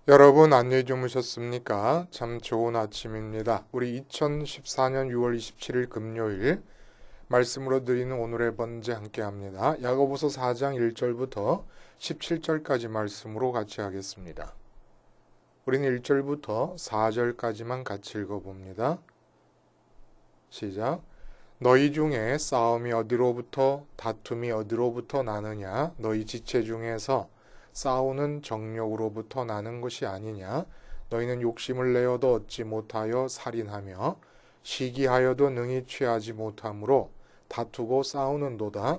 여러분 안녕히 주무셨습니까? 참 좋은 아침입니다. 우리 2014년 6월 27일 금요일 말씀으로 드리는 오늘의 번제 함께 합니다. 야고보서 4장 1절부터 17절까지 말씀으로 같이 하겠습니다. 우리는 1절부터 4절까지만 같이 읽어봅니다. 시작. 너희 중에 싸움이 어디로부터 다툼이 어디로부터 나느냐? 너희 지체 중에서 싸우는 정욕으로부터 나는 것이 아니냐? 너희는 욕심을 내어도 얻지 못하여 살인하며 시기하여도 능히 취하지 못하므로 다투고 싸우는도다.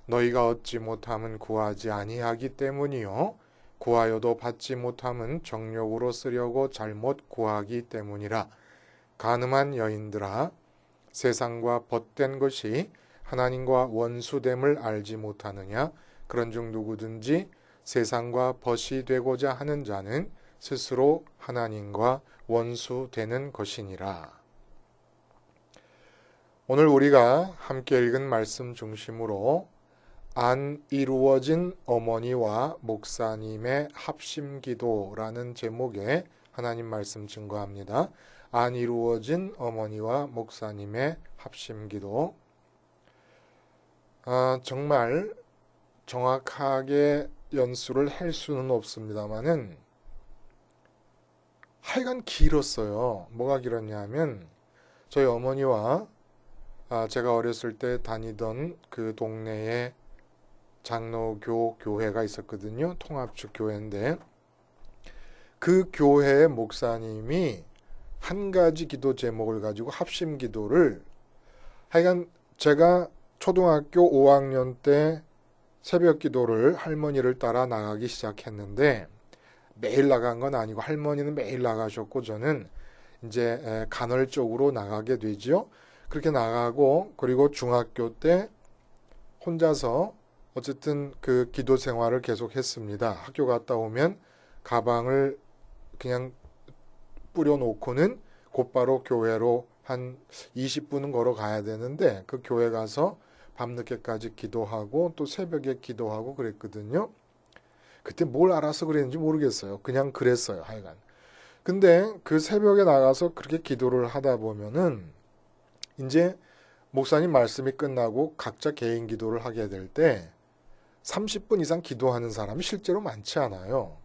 너희가 얻지 못함은 구하지 아니하기 때문이요 구하여도 받지 못함은 정욕으로 쓰려고 잘못 구하기 때문이라. 간음한 여인들아, 세상과 벗된 것이 하나님과 원수됨을 알지 못하느냐? 그런즉 누구든지 세상과 벗이 되고자 하는 자는 스스로 하나님과 원수되는 것이니라. 오늘 우리가 함께 읽은 말씀 중심으로 안 이루어진 어머니와 목사님의 합심기도라는 제목의 하나님 말씀 증거합니다. 안 이루어진 어머니와 목사님의 합심기도. 정말 정확하게 연수를 할 수는 없습니다만은 하여간 길었어요. 뭐가 길었냐면 저희 어머니와 제가 어렸을 때 다니던 그 동네에 장로교 교회가 있었거든요. 통합축 교회인데 그 교회의 목사님이 한 가지 기도 제목을 가지고 합심 기도를 하여간 제가 초등학교 5학년 때 새벽 기도를 할머니를 따라 나가기 시작했는데 매일 나간 건 아니고 할머니는 매일 나가셨고 저는 이제 간헐적으로 나가게 되죠. 그렇게 나가고 그리고 중학교 때 혼자서 어쨌든 그 기도 생활을 계속 했습니다. 학교 갔다 오면 가방을 그냥 뿌려놓고는 곧바로 교회로 한 20분은 걸어가야 되는데 그 교회 가서 밤늦게까지 기도하고 또 새벽에 기도하고 그랬거든요. 그때 뭘 알아서 그랬는지 모르겠어요. 그냥 그랬어요. 하여간. 근데 그 새벽에 나가서 그렇게 기도를 하다 보면은 이제 목사님 말씀이 끝나고 각자 개인 기도를 하게 될 때 30분 이상 기도하는 사람이 실제로 많지 않아요.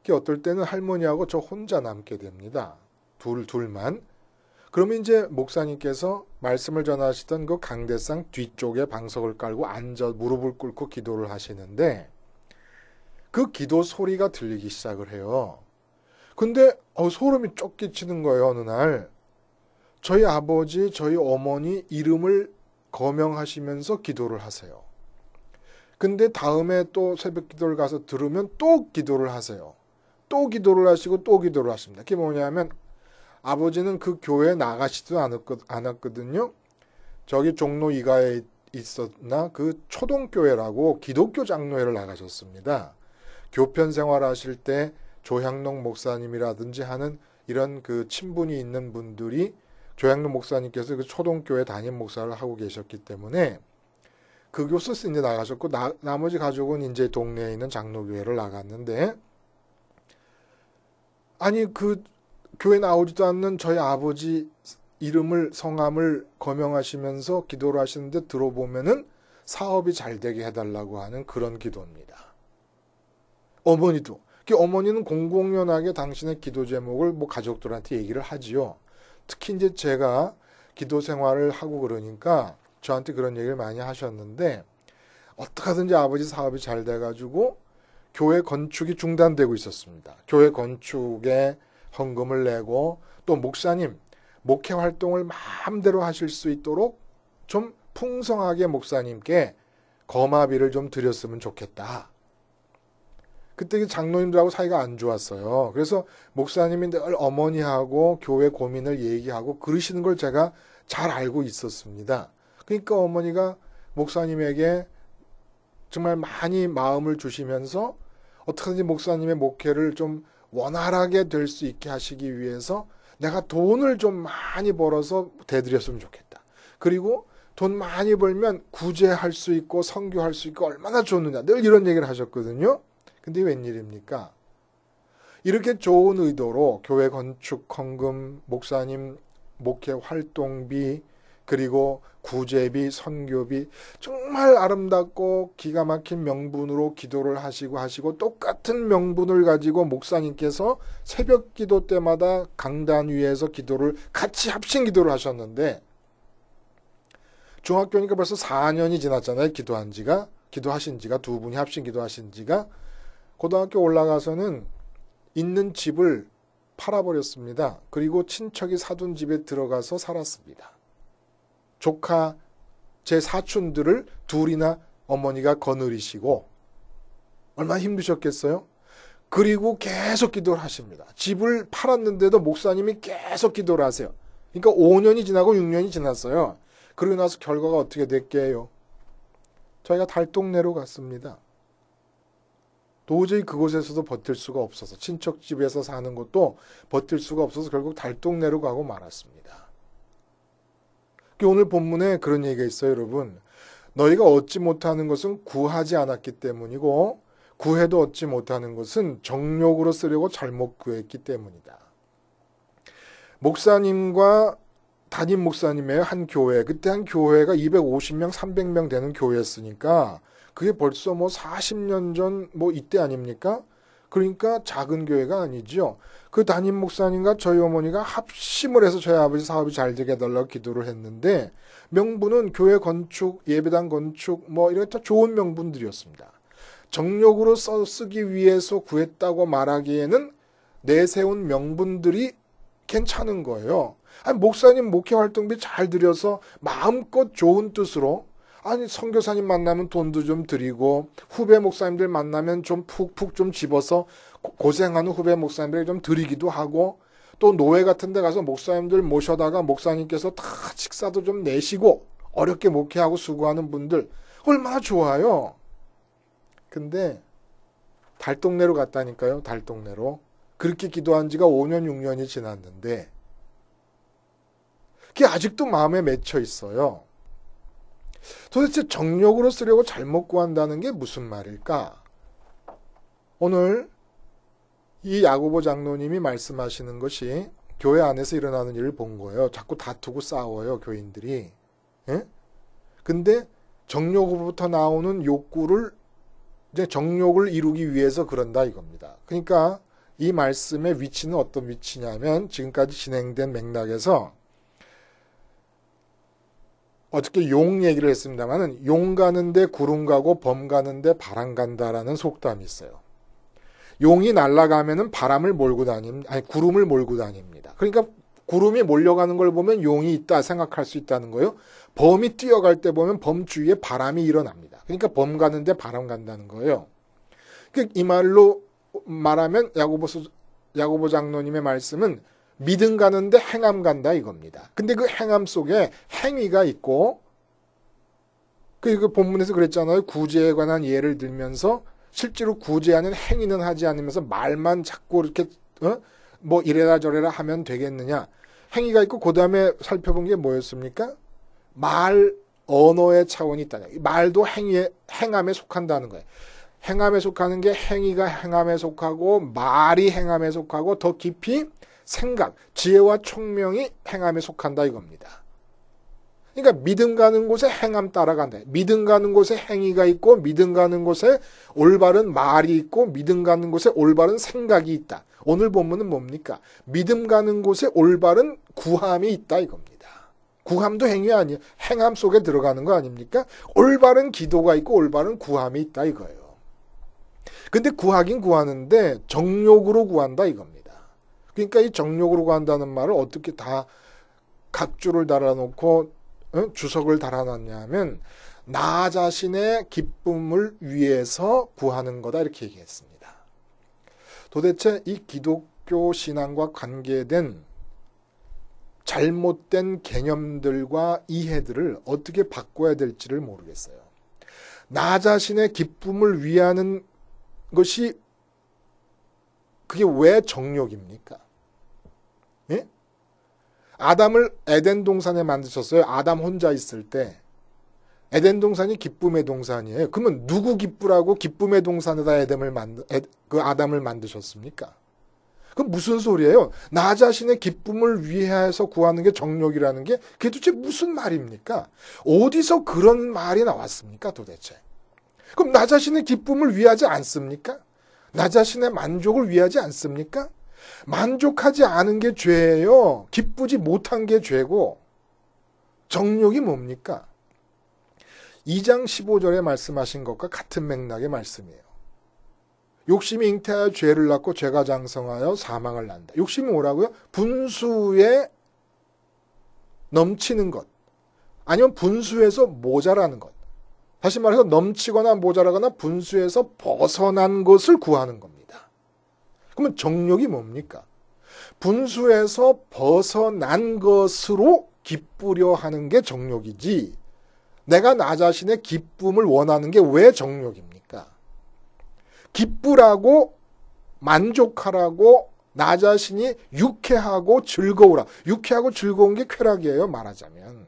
어떨 때는 할머니하고 저 혼자 남게 됩니다. 둘만. 그러면 이제 목사님께서 말씀을 전하시던 그 강대상 뒤쪽에 방석을 깔고 앉아 무릎을 꿇고 기도를 하시는데 그 기도 소리가 들리기 시작을 해요. 근데 소름이 쪽 끼치는 거예요. 어느 날 저희 아버지, 저희 어머니 이름을 거명하시면서 기도를 하세요. 근데 다음에 또 새벽 기도를 가서 들으면 또 기도를 하세요. 또 기도를 하시고 또 기도를 하십니다. 그게 뭐냐면 아버지는 그 교회에 나가시지도 않았거든요. 저기 종로 이가에 있었나 그 초동교회라고 기독교 장로회를 나가셨습니다. 교편 생활하실 때 조향록 목사님이라든지 하는 이런 그 친분이 있는 분들이 조향록 목사님께서 그 초동교회 담임 목사를 하고 계셨기 때문에 그 교수에서 이제 나가셨고 나머지 가족은 이제 동네에 있는 장로교회를 나갔는데 아니 그 교회 나오지도 않는 저희 아버지 이름을 성함을 거명하시면서 기도를 하시는데 들어보면은 사업이 잘 되게 해달라고 하는 그런 기도입니다. 어머니도. 어머니는 공공연하게 당신의 기도 제목을 뭐 가족들한테 얘기를 하지요. 특히 이제 제가 기도 생활을 하고 그러니까 저한테 그런 얘기를 많이 하셨는데 어떻게 하든지 아버지 사업이 잘 돼가지고 교회 건축이 중단되고 있었습니다. 교회 건축에 헌금을 내고 또 목사님 목회 활동을 마음대로 하실 수 있도록 좀 풍성하게 목사님께 거마비를 좀 드렸으면 좋겠다. 그때 장로님들하고 사이가 안 좋았어요. 그래서 목사님이 늘 어머니하고 교회 고민을 얘기하고 그러시는 걸 제가 잘 알고 있었습니다. 그러니까 어머니가 목사님에게 정말 많이 마음을 주시면서 어떻게든지 목사님의 목회를 좀 원활하게 될 수 있게 하시기 위해서 내가 돈을 좀 많이 벌어서 대드렸으면 좋겠다. 그리고 돈 많이 벌면 구제할 수 있고 선교할 수 있고 얼마나 좋느냐. 늘 이런 얘기를 하셨거든요. 근데 웬일입니까? 이렇게 좋은 의도로 교회 건축 헌금, 목사님 목회 활동비, 그리고 구제비, 선교비 정말 아름답고 기가 막힌 명분으로 기도를 하시고 똑같은 명분을 가지고 목사님께서 새벽 기도 때마다 강단 위에서 기도를 같이 합심 기도를 하셨는데 중학교니까 벌써 4년이 지났잖아요. 기도하신 지가 두 분이 합심 기도하신 지가. 고등학교 올라가서는 있는 집을 팔아버렸습니다. 그리고 친척이 사둔 집에 들어가서 살았습니다. 조카, 제 사촌들을 둘이나 어머니가 거느리시고 얼마나 힘드셨겠어요? 그리고 계속 기도를 하십니다. 집을 팔았는데도 목사님이 계속 기도를 하세요. 그러니까 5년이 지나고 6년이 지났어요. 그러고 나서 결과가 어떻게 됐게요? 저희가 달동네로 갔습니다. 도저히 그곳에서도 버틸 수가 없어서 친척 집에서 사는 것도 버틸 수가 없어서 결국 달동네로 가고 말았습니다. 오늘 본문에 그런 얘기가 있어요, 여러분. 너희가 얻지 못하는 것은 구하지 않았기 때문이고 구해도 얻지 못하는 것은 정욕으로 쓰려고 잘못 구했기 때문이다. 목사님과 담임 목사님의 한 교회, 그때 한 교회가 250명, 300명 되는 교회였으니까 그게 벌써 40년 전 이때 아닙니까? 그러니까 작은 교회가 아니죠. 그 담임 목사님과 저희 어머니가 합심을 해서 저희 아버지 사업이 잘 되게 해달라고 기도를 했는데 명분은 교회 건축, 예배당 건축 이런 다 좋은 명분들이었습니다. 정욕으로 쓰기 위해서 구했다고 말하기에는 내세운 명분들이 괜찮은 거예요. 아니, 목사님 목회 활동비 잘 들여서 마음껏 좋은 뜻으로 선교사님 만나면 돈도 좀 드리고 후배 목사님들 만나면 좀 푹푹 좀 집어서 고생하는 후배 목사님들에게 좀 드리기도 하고 또 노회 같은 데 가서 목사님들 모셔다가 목사님께서 다 식사도 좀 내시고 어렵게 목회하고 수고하는 분들 얼마나 좋아요. 근데 달동네로 갔다니까요. 달동네로. 그렇게 기도한 지가 5년 6년이 지났는데 그게 아직도 마음에 맺혀 있어요. 도대체 정욕으로 쓰려고 잘못 구한다는 게 무슨 말일까? 오늘 이 야고보 장로님이 말씀하시는 것이 교회 안에서 일어나는 일을 본 거예요. 자꾸 다투고 싸워요, 교인들이. 예? 근데 정욕으로부터 나오는 욕구를 이제 정욕을 이루기 위해서 그런다 이겁니다. 그러니까 이 말씀의 위치는 어떤 위치냐면 지금까지 진행된 맥락에서 어저께 용 얘기를 했습니다만은 용 가는데 구름 가고 범 가는데 바람 간다라는 속담이 있어요. 용이 날아가면은 구름을 몰고 다닙니다. 그러니까 구름이 몰려가는 걸 보면 용이 있다 생각할 수 있다는 거예요. 범이 뛰어갈 때 보면 범 주위에 바람이 일어납니다. 그러니까 범 가는데 바람 간다는 거예요. 이 말로 말하면 야고보 장로님의 말씀은 믿음 가는데 행함 간다 이겁니다. 근데 그 행함 속에 행위가 있고 그 본문에서 그랬잖아요. 구제에 관한 예를 들면서 실제로 구제하는 행위는 하지 않으면서 말만 자꾸 이렇게 이래라 저래라 하면 되겠느냐. 행위가 있고 그 다음에 살펴본 게 뭐였습니까? 언어의 차원이 있다. 말도 행함에 속한다는 거예요. 행함에 속하는 게 행위가 행함에 속하고 말이 행함에 속하고 더 깊이 생각, 지혜와 총명이 행함에 속한다 이겁니다. 그러니까 믿음 가는 곳에 행함 따라간다. 믿음 가는 곳에 행위가 있고 믿음 가는 곳에 올바른 말이 있고 믿음 가는 곳에 올바른 생각이 있다. 오늘 본문은 뭡니까? 믿음 가는 곳에 올바른 구함이 있다 이겁니다. 구함도 행위 아니에요. 행함 속에 들어가는 거 아닙니까? 올바른 기도가 있고 올바른 구함이 있다 이거예요. 근데 구하긴 구하는데 정욕으로 구한다 이겁니다. 그러니까 이 정욕으로 구한다는 말을 어떻게 다 각주를 달아놓고 주석을 달아놨냐면 나 자신의 기쁨을 위해서 구하는 거다 이렇게 얘기했습니다. 도대체 이 기독교 신앙과 관계된 잘못된 개념들과 이해들을 어떻게 바꿔야 될지를 모르겠어요. 나 자신의 기쁨을 위하는 것이 그게 왜 정욕입니까? 예? 아담을 에덴 동산에 만드셨어요. 아담 혼자 있을 때. 에덴 동산이 기쁨의 동산이에요. 그러면 누구 기쁘라고 기쁨의 동산에다 아담을 만드셨습니까? 그럼 무슨 소리예요? 나 자신의 기쁨을 위해서 구하는 게 정욕이라는 게 그게 도대체 무슨 말입니까? 어디서 그런 말이 나왔습니까 도대체? 그럼 나 자신의 기쁨을 위하지 않습니까? 나 자신의 만족을 위하지 않습니까? 만족하지 않은 게 죄예요. 기쁘지 못한 게 죄고 정욕이 뭡니까? 2장 15절에 말씀하신 것과 같은 맥락의 말씀이에요. 욕심이 잉태하여 죄를 낳고 죄가 장성하여 사망을 낳는다. 욕심이 뭐라고요? 분수에 넘치는 것. 아니면 분수에서 모자라는 것. 다시 말해서 넘치거나 모자라거나 분수에서 벗어난 것을 구하는 겁니다. 그러면 정욕이 뭡니까? 분수에서 벗어난 것으로 기쁘려 하는 게 정욕이지 내가 나 자신의 기쁨을 원하는 게 왜 정욕입니까? 기쁘라고 만족하라고 나 자신이 유쾌하고 즐거우라. 유쾌하고 즐거운 게 쾌락이에요. 말하자면.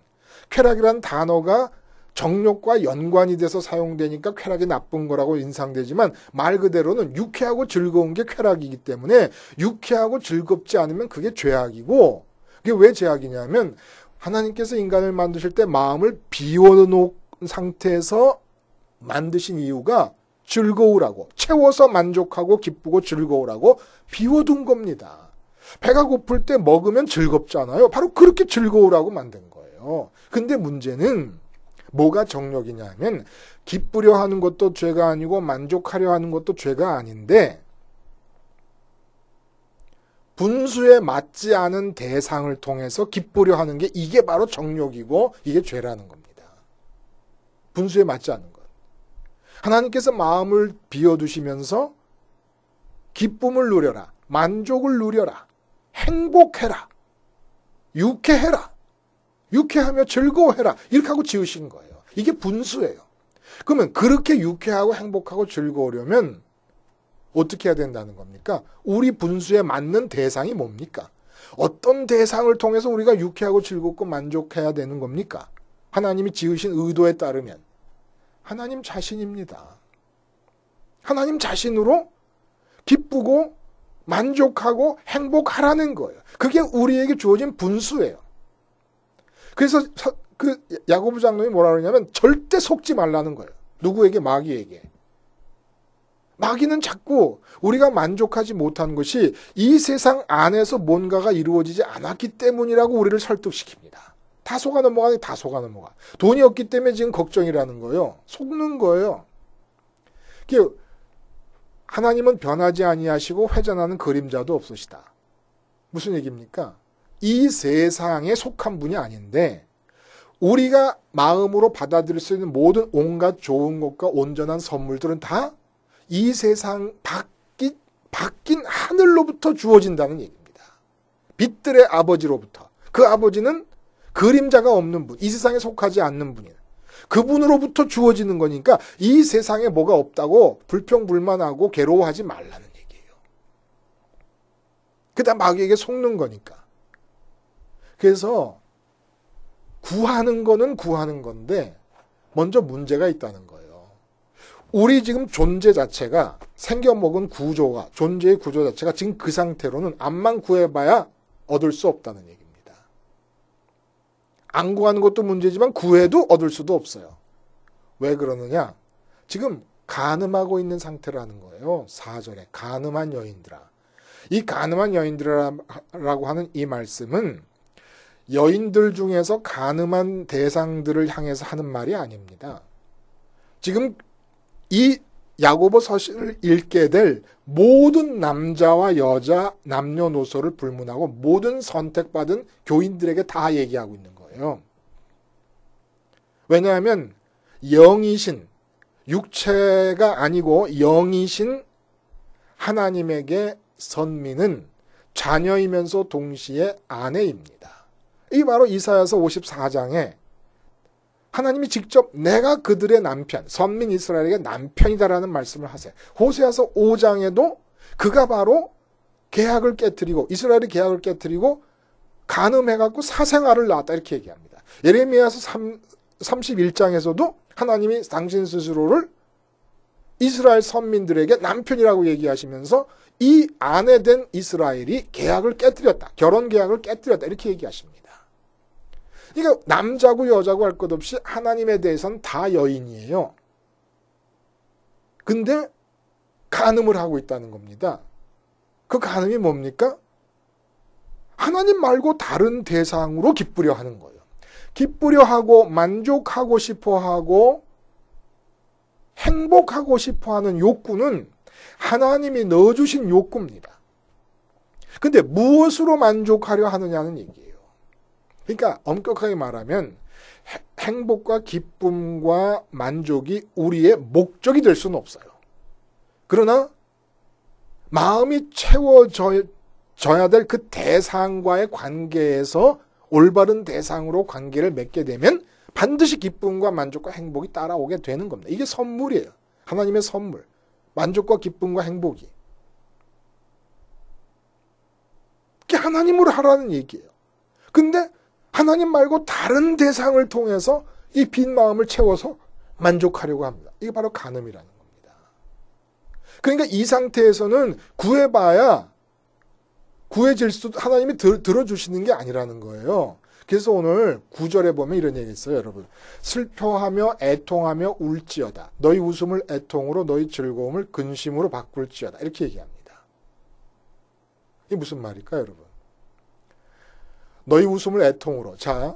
쾌락이라는 단어가 정욕과 연관이 돼서 사용되니까 쾌락이 나쁜 거라고 인상되지만 말 그대로는 유쾌하고 즐거운 게 쾌락이기 때문에 유쾌하고 즐겁지 않으면 그게 죄악이고 그게 왜 죄악이냐면 하나님께서 인간을 만드실 때 마음을 비워놓은 상태에서 만드신 이유가 즐거우라고 채워서 만족하고 기쁘고 즐거우라고 비워둔 겁니다. 배가 고플 때 먹으면 즐겁잖아요. 바로 그렇게 즐거우라고 만든 거예요. 근데 문제는 뭐가 정욕이냐 하면 기쁘려 하는 것도 죄가 아니고 만족하려 하는 것도 죄가 아닌데 분수에 맞지 않은 대상을 통해서 기쁘려 하는 게 이게 바로 정욕이고 이게 죄라는 겁니다. 분수에 맞지 않는 것. 하나님께서 마음을 비워두시면서 기쁨을 누려라. 만족을 누려라. 행복해라. 유쾌해라. 유쾌하며 즐거워해라. 이렇게 하고 지으신 거예요. 이게 분수예요. 그러면 그렇게 유쾌하고 행복하고 즐거우려면 어떻게 해야 된다는 겁니까? 우리 분수에 맞는 대상이 뭡니까? 어떤 대상을 통해서 우리가 유쾌하고 즐겁고 만족해야 되는 겁니까? 하나님이 지으신 의도에 따르면 하나님 자신입니다. 하나님 자신으로 기쁘고 만족하고 행복하라는 거예요. 그게 우리에게 주어진 분수예요. 그래서 그 야고보 장로님이 뭐라 그러냐면 절대 속지 말라는 거예요. 누구에게? 마귀에게. 마귀는 자꾸 우리가 만족하지 못한 것이 이 세상 안에서 뭔가가 이루어지지 않았기 때문이라고 우리를 설득시킵니다. 다 속아 넘어가니 다 속아 넘어가. 돈이 없기 때문에 지금 걱정이라는 거예요. 속는 거예요. 하나님은 변하지 아니하시고 회전하는 그림자도 없으시다. 무슨 얘기입니까? 이 세상에 속한 분이 아닌데 우리가 마음으로 받아들일 수 있는 모든 온갖 좋은 것과 온전한 선물들은 다 이 세상 바뀐 하늘로부터 주어진다는 얘기입니다. 빛들의 아버지로부터. 그 아버지는 그림자가 없는 분, 이 세상에 속하지 않는 분이에요. 그분으로부터 주어지는 거니까 이 세상에 뭐가 없다고 불평불만하고 괴로워하지 말라는 얘기예요. 그다 마귀에게 속는 거니까. 그래서 구하는 거는 구하는 건데 먼저 문제가 있다는 거예요. 우리 지금 존재 자체가 생겨먹은 구조가 존재의 구조 자체가 지금 그 상태로는 암만 구해봐야 얻을 수 없다는 얘기입니다. 안 구하는 것도 문제지만 구해도 얻을 수도 없어요. 왜 그러느냐? 지금 간음하고 있는 상태라는 거예요. 4절에 간음한 여인들아. 이 간음한 여인들이라고 하는 이 말씀은 여인들 중에서 간음한 대상들을 향해서 하는 말이 아닙니다. 지금 이 야고보 서신을 읽게 될 모든 남자와 여자 남녀노소를 불문하고 모든 선택받은 교인들에게 다 얘기하고 있는 거예요. 왜냐하면 영이신 육체가 아니고 영이신 하나님에게 선민은 자녀이면서 동시에 아내입니다. 이 바로 이사야서 54장에 하나님이 직접 내가 그들의 남편, 선민 이스라엘에게 남편이다라는 말씀을 하세요. 호세아서 5장에도 그가 바로 계약을 깨뜨리고 이스라엘의 계약을 깨뜨리고 간음해갖고 사생아를 낳았다 이렇게 얘기합니다. 예레미야서 31장에서도 하나님이 당신 스스로를 이스라엘 선민들에게 남편이라고 얘기하시면서 이 아내된 이스라엘이 계약을 깨뜨렸다. 결혼 계약을 깨뜨렸다. 이렇게 얘기하십니다. 그러니까 남자고 여자고 할 것 없이 하나님에 대해서는 다 여인이에요. 근데 간음을 하고 있다는 겁니다. 그 간음이 뭡니까? 하나님 말고 다른 대상으로 기쁘려 하는 거예요. 기쁘려 하고 만족하고 싶어 하고 행복하고 싶어 하는 욕구는 하나님이 넣어주신 욕구입니다. 근데 무엇으로 만족하려 하느냐는 얘기예요. 그러니까 엄격하게 말하면 행복과 기쁨과 만족이 우리의 목적이 될 수는 없어요. 그러나 마음이 채워져야 될 그 대상과의 관계에서 올바른 대상으로 관계를 맺게 되면 반드시 기쁨과 만족과 행복이 따라오게 되는 겁니다. 이게 선물이에요. 하나님의 선물. 만족과 기쁨과 행복이. 그게 하나님으로 하라는 얘기예요. 근데 하나님 말고 다른 대상을 통해서 이 빈 마음을 채워서 만족하려고 합니다. 이게 바로 간음이라는 겁니다. 그러니까 이 상태에서는 구해봐야 구해질 수도 하나님이 들어주시는 게 아니라는 거예요. 그래서 오늘 9절에 보면 이런 얘기 있어요, 여러분. 슬퍼하며 애통하며 울지어다. 너희 웃음을 애통으로 너희 즐거움을 근심으로 바꿀지어다. 이렇게 얘기합니다. 이게 무슨 말일까요, 여러분? 너희 웃음을 애통으로. 자,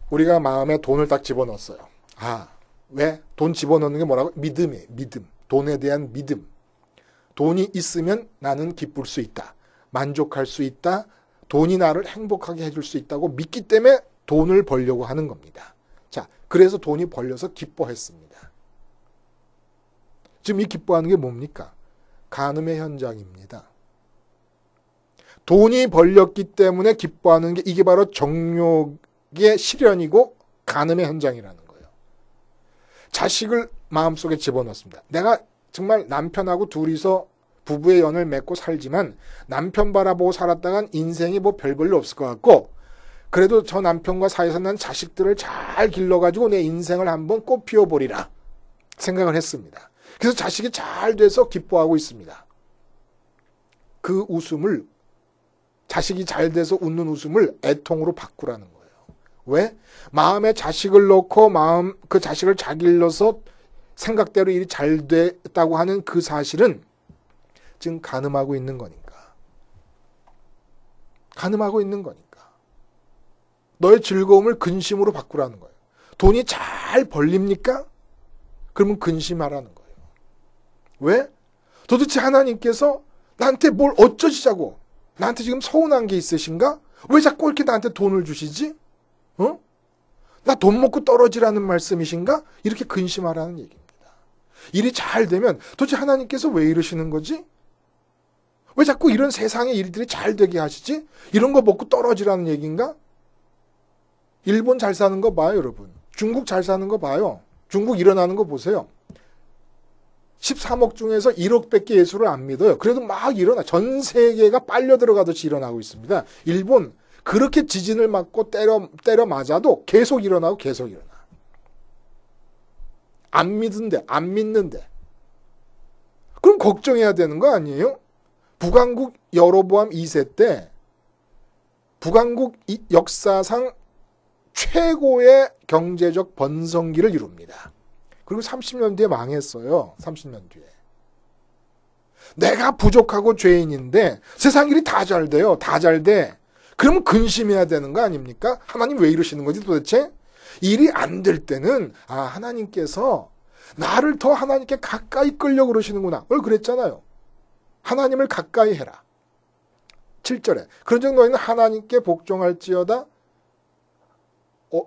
우리가 마음에 돈을 딱 집어넣었어요. 아, 왜? 돈 집어넣는 게 뭐라고? 믿음이에요. 믿음. 돈에 대한 믿음. 돈이 있으면 나는 기쁠 수 있다. 만족할 수 있다. 돈이 나를 행복하게 해줄 수 있다고 믿기 때문에 돈을 벌려고 하는 겁니다. 자, 그래서 돈이 벌려서 기뻐했습니다. 지금 이 기뻐하는 게 뭡니까? 간음의 현장입니다. 돈이 벌렸기 때문에 기뻐하는 게 이게 바로 정욕의 실현이고 간음의 현장이라는 거예요. 자식을 마음속에 집어넣습니다. 내가 정말 남편하고 둘이서 부부의 연을 맺고 살지만 남편 바라보고 살았다간 인생이 뭐 별 볼일 없을 것 같고 그래도 저 남편과 사이에서 난 자식들을 잘 길러가지고 내 인생을 한번 꽃 피워보리라 생각을 했습니다. 그래서 자식이 잘 돼서 기뻐하고 있습니다. 그 웃음을 자식이 잘 돼서 웃는 웃음을 애통으로 바꾸라는 거예요. 왜? 마음에 자식을 넣고 그 자식을 잘 길러서 생각대로 일이 잘 됐다고 하는 그 사실은 지금 간음하고 있는 거니까. 간음하고 있는 거니까. 너의 즐거움을 근심으로 바꾸라는 거예요. 돈이 잘 벌립니까? 그러면 근심하라는 거예요. 왜? 도대체 하나님께서 나한테 뭘 어쩌시자고 나한테 지금 서운한 게 있으신가? 왜 자꾸 이렇게 나한테 돈을 주시지? 나 돈 먹고 떨어지라는 말씀이신가? 이렇게 근심하라는 얘기입니다. 일이 잘 되면 도대체 하나님께서 왜 이러시는 거지? 왜 자꾸 이런 세상의 일들이 잘 되게 하시지? 이런 거 먹고 떨어지라는 얘기인가? 일본 잘 사는 거 봐요, 여러분. 중국 잘 사는 거 봐요. 중국 일어나는 거 보세요. 13억 중에서 1억밖에 예수를 안 믿어요. 그래도 막 일어나. 전 세계가 빨려 들어가듯이 일어나고 있습니다. 일본 그렇게 지진을 맞고 때려 맞아도 계속 일어나고 계속 일어나. 안 믿는데. 그럼 걱정해야 되는 거 아니에요? 북왕국 여로보암 2세 때 북왕국 역사상 최고의 경제적 번성기를 이룹니다. 그리고 30년 뒤에 망했어요. 30년 뒤에. 내가 부족하고 죄인인데 세상 일이 다 잘 돼요. 다 잘 돼. 그러면 근심해야 되는 거 아닙니까? 하나님 왜 이러시는 거지 도대체? 일이 안 될 때는 하나님께서 나를 더 하나님께 가까이 끌려고 그러시는구나. 오늘 그랬잖아요. 하나님을 가까이 해라. 7절에 그런즉 너희는 하나님께 복종할지어다.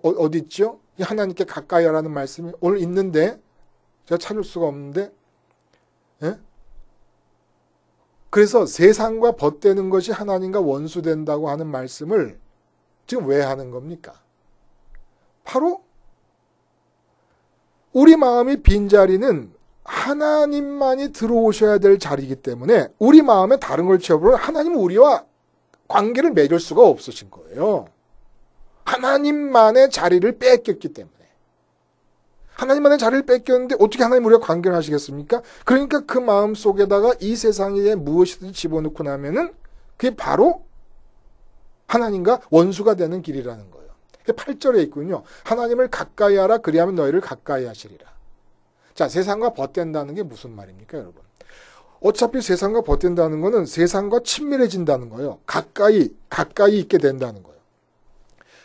어디 있죠? 하나님께 가까이 하라는 말씀이 오늘 있는데 제가 찾을 수가 없는데 예? 그래서 세상과 벗되는 것이 하나님과 원수된다고 하는 말씀을 지금 왜 하는 겁니까? 바로 우리 마음이 빈자리는 하나님만이 들어오셔야 될 자리이기 때문에 우리 마음에 다른 걸 채워보면 하나님은 우리와 관계를 맺을 수가 없으신 거예요. 하나님만의 자리를 뺏겼기 때문에. 하나님만의 자리를 뺏겼는데 어떻게 하나님 우리와 관계를 하시겠습니까? 그러니까 그 마음 속에다가 이 세상에 무엇이든 집어넣고 나면은 그게 바로 하나님과 원수가 되는 길이라는 거예요. 8절에 있군요. 하나님을 가까이 하라 그리하면 너희를 가까이 하시리라. 자, 세상과 벗된다는 게 무슨 말입니까, 여러분? 어차피 세상과 벗된다는 거는 세상과 친밀해진다는 거예요. 가까이 있게 된다는 거예요.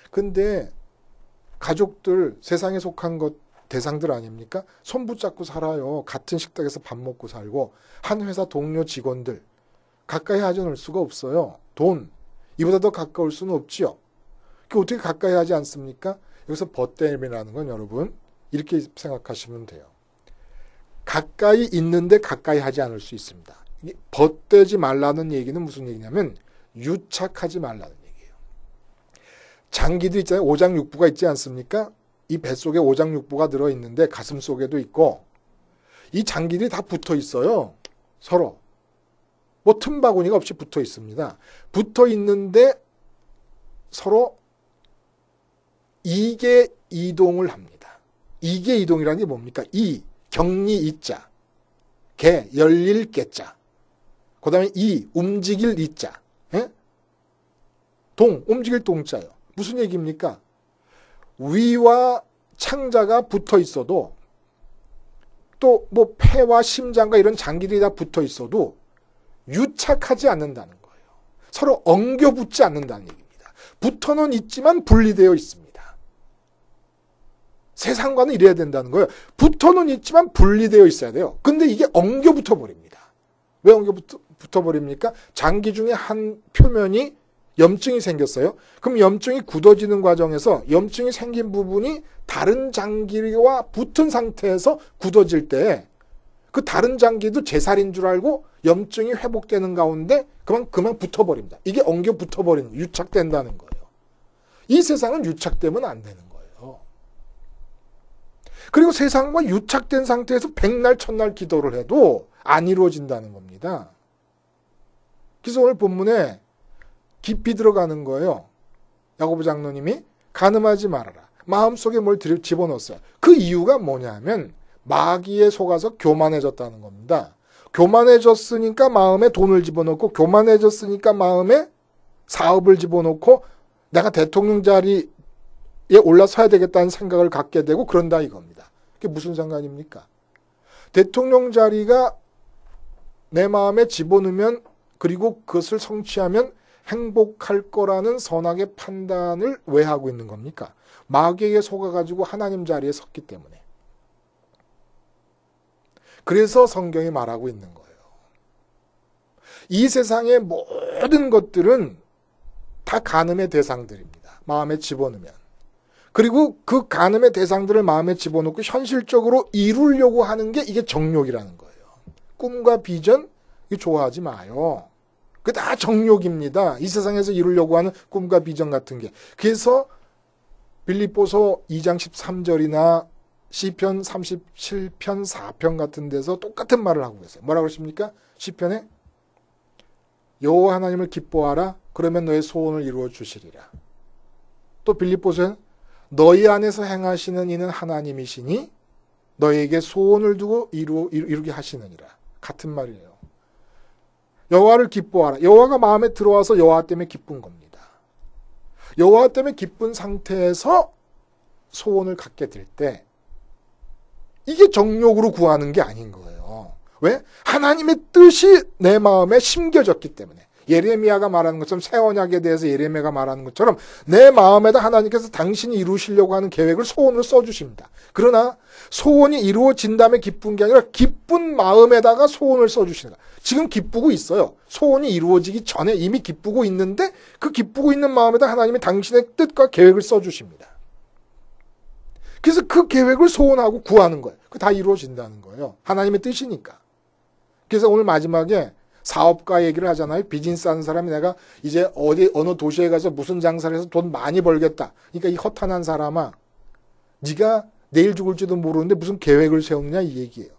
근데 가족들, 세상에 속한 것 대상들 아닙니까? 손 붙잡고 살아요. 같은 식탁에서 밥 먹고 살고 한 회사 동료 직원들 가까이 하지 않을 수가 없어요. 돈, 이보다 더 가까울 수는 없지요. 그 어떻게 가까이 하지 않습니까? 여기서 벗됨이라는 건 여러분 이렇게 생각하시면 돼요. 가까이 있는데 가까이 하지 않을 수 있습니다. 벗되지 말라는 얘기는 무슨 얘기냐면 유착하지 말라는 얘기예요. 장기도 있잖아요. 오장육부가 있지 않습니까? 이 뱃속에 오장육부가 들어있는데 가슴 속에도 있고 이 장기들이 다 붙어 있어요. 서로. 뭐 틈바구니가 없이 붙어 있습니다. 붙어 있는데 서로 이계 이동을 합니다. 이계 이동이라는 게 뭡니까? 격리 이자, 개, 열릴 개자, 그 다음에 움직일 이자, 움직일 동자요. 무슨 얘기입니까? 위와 창자가 붙어 있어도 또 뭐 폐와 심장과 이런 장기들이 다 붙어 있어도 유착하지 않는다는 거예요. 서로 엉겨붙지 않는다는 얘기입니다. 붙어는 있지만 분리되어 있습니다. 세상과는 이래야 된다는 거예요. 붙어는 있지만 분리되어 있어야 돼요. 근데 이게 엉겨붙어 버립니다. 왜 엉겨붙어 버립니까? 장기 중에 한 표면이 염증이 생겼어요. 그럼 염증이 굳어지는 과정에서 염증이 생긴 부분이 다른 장기와 붙은 상태에서 굳어질 때 그 다른 장기도 제살인 줄 알고 염증이 회복되는 가운데 그만 붙어버립니다. 이게 엉겨 붙어버리는, 유착된다는 거예요. 이 세상은 유착되면 안 되는 거예요. 그리고 세상과 유착된 상태에서 백날 천날 기도를 해도 안 이루어진다는 겁니다. 그래서 오늘 본문에 깊이 들어가는 거예요. 야고보 장로님이 간음하지 말아라. 마음속에 뭘 집어넣었어요. 그 이유가 뭐냐면 마귀에 속아서 교만해졌다는 겁니다. 교만해졌으니까 마음에 돈을 집어넣고 교만해졌으니까 마음에 사업을 집어넣고 내가 대통령 자리에 올라서야 되겠다는 생각을 갖게 되고 그런다 이겁니다. 그게 무슨 상관입니까? 대통령 자리가 내 마음에 집어넣으면 그리고 그것을 성취하면 행복할 거라는 선악의 판단을 왜 하고 있는 겁니까? 마귀에게 속아가지고 하나님 자리에 섰기 때문에. 그래서 성경이 말하고 있는 거예요. 이 세상의 모든 것들은 다 간음의 대상들입니다. 마음에 집어넣으면. 그리고 그 간음의 대상들을 마음에 집어넣고 현실적으로 이루려고 하는 게 이게 정욕이라는 거예요. 꿈과 비전, 이거 좋아하지 마요. 그게 다 정욕입니다. 이 세상에서 이루려고 하는 꿈과 비전 같은 게. 그래서 빌립보서 2장 13절이나 시편 37편 4편 같은 데서 똑같은 말을 하고 계세요. 뭐라고 그러십니까? 시편에 여호와 하나님을 기뻐하라. 그러면 너의 소원을 이루어 주시리라. 또 빌립보서는 너희 안에서 행하시는 이는 하나님이시니 너희에게 소원을 두고 이루게 하시느니라. 같은 말이에요. 여호와를 기뻐하라. 여호와가 마음에 들어와서 여호와 때문에 기쁜 겁니다. 여호와 때문에 기쁜 상태에서 소원을 갖게 될 때 이게 정욕으로 구하는 게 아닌 거예요. 왜? 하나님의 뜻이 내 마음에 심겨졌기 때문에. 예레미야가 말하는 것처럼 새 언약에 대해서 예레미야가 말하는 것처럼 내 마음에다 하나님께서 당신이 이루시려고 하는 계획을 소원으로 써주십니다. 그러나 소원이 이루어진 다음에 기쁜 게 아니라 기쁜 마음에다가 소원을 써주시는 거예요. 지금 기쁘고 있어요. 소원이 이루어지기 전에 이미 기쁘고 있는데 그 기쁘고 있는 마음에다 하나님이 당신의 뜻과 계획을 써주십니다. 그래서 그 계획을 소원하고 구하는 거예요. 그거 다 이루어진다는 거예요. 하나님의 뜻이니까. 그래서 오늘 마지막에 사업가 얘기를 하잖아요. 비즈니스 하는 사람이 내가 이제 어느 도시에 가서 무슨 장사를 해서 돈 많이 벌겠다. 그러니까 이 허탄한 사람아, 네가 내일 죽을지도 모르는데 무슨 계획을 세우느냐 이 얘기예요.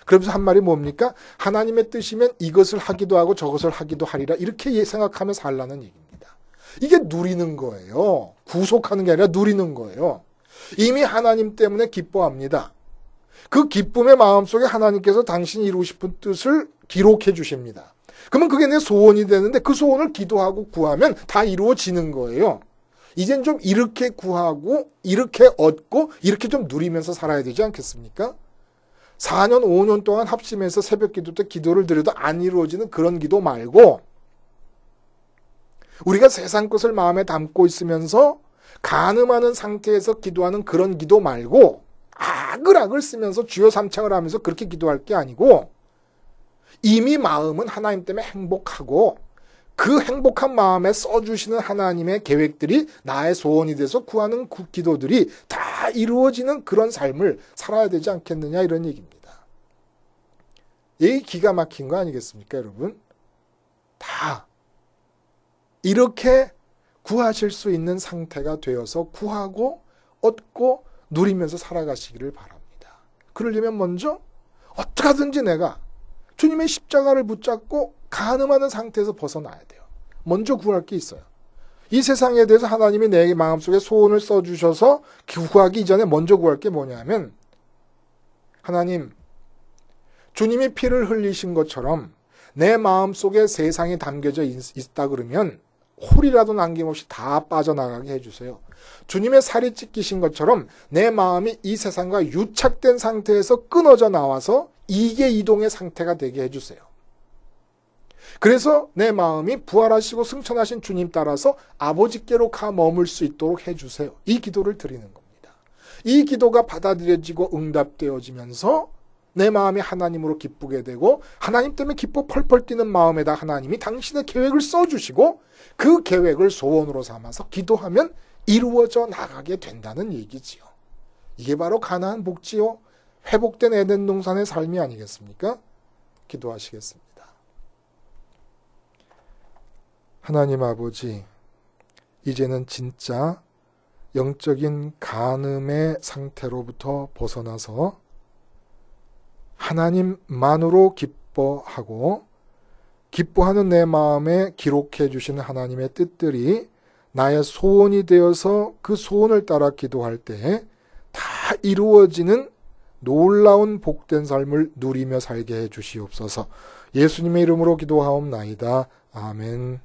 그러면서 한 말이 뭡니까? 하나님의 뜻이면 이것을 하기도 하고 저것을 하기도 하리라. 이렇게 생각하며 살라는 얘기입니다. 이게 누리는 거예요. 구속하는 게 아니라 누리는 거예요. 이미 하나님 때문에 기뻐합니다. 그 기쁨의 마음속에 하나님께서 당신이 이루고 싶은 뜻을 기록해 주십니다. 그러면 그게 내 소원이 되는데 그 소원을 기도하고 구하면 다 이루어지는 거예요. 이젠 좀 이렇게 구하고 이렇게 얻고 이렇게 좀 누리면서 살아야 되지 않겠습니까? 4년, 5년 동안 합심해서 새벽 기도 때 기도를 드려도 안 이루어지는 그런 기도 말고 우리가 세상 것을 마음에 담고 있으면서 간음하는 상태에서 기도하는 그런 기도 말고 악을 쓰면서 주여 삼창을 하면서 그렇게 기도할 게 아니고 이미 마음은 하나님 때문에 행복하고 그 행복한 마음에 써주시는 하나님의 계획들이 나의 소원이 돼서 구하는 기도들이 다 이루어지는 그런 삶을 살아야 되지 않겠느냐 이런 얘기입니다. 이 기가 막힌 거 아니겠습니까 여러분? 다 이렇게 구하실 수 있는 상태가 되어서 구하고 얻고 누리면서 살아가시기를 바랍니다. 그러려면 먼저 어떻게 하든지 내가 주님의 십자가를 붙잡고 간음하는 상태에서 벗어나야 돼요. 먼저 구할 게 있어요. 이 세상에 대해서 하나님이 내 마음속에 소원을 써주셔서 구하기 이전에 먼저 구할 게 뭐냐면 하나님, 주님이 피를 흘리신 것처럼 내 마음속에 세상이 담겨져 있다 그러면 홀이라도 남김없이 다 빠져나가게 해주세요. 주님의 살이 찢기신 것처럼 내 마음이 이 세상과 유착된 상태에서 끊어져 나와서 이계 이동의 상태가 되게 해주세요. 그래서 내 마음이 부활하시고 승천하신 주님 따라서 아버지께로 가 머물 수 있도록 해주세요. 이 기도를 드리는 겁니다. 이 기도가 받아들여지고 응답되어지면서 내 마음이 하나님으로 기쁘게 되고 하나님 때문에 기뻐 펄펄 뛰는 마음에다 하나님이 당신의 계획을 써주시고 그 계획을 소원으로 삼아서 기도하면 이루어져 나가게 된다는 얘기지요. 이게 바로 가나안 복지요. 회복된 에덴 동산의 삶이 아니겠습니까? 기도하시겠습니다. 하나님 아버지, 이제는 진짜 영적인 간음의 상태로부터 벗어나서 하나님만으로 기뻐하고 기뻐하는 내 마음에 기록해 주시는 하나님의 뜻들이 나의 소원이 되어서 그 소원을 따라 기도할 때 다 이루어지는 놀라운 복된 삶을 누리며 살게 해 주시옵소서. 예수님의 이름으로 기도하옵나이다. 아멘.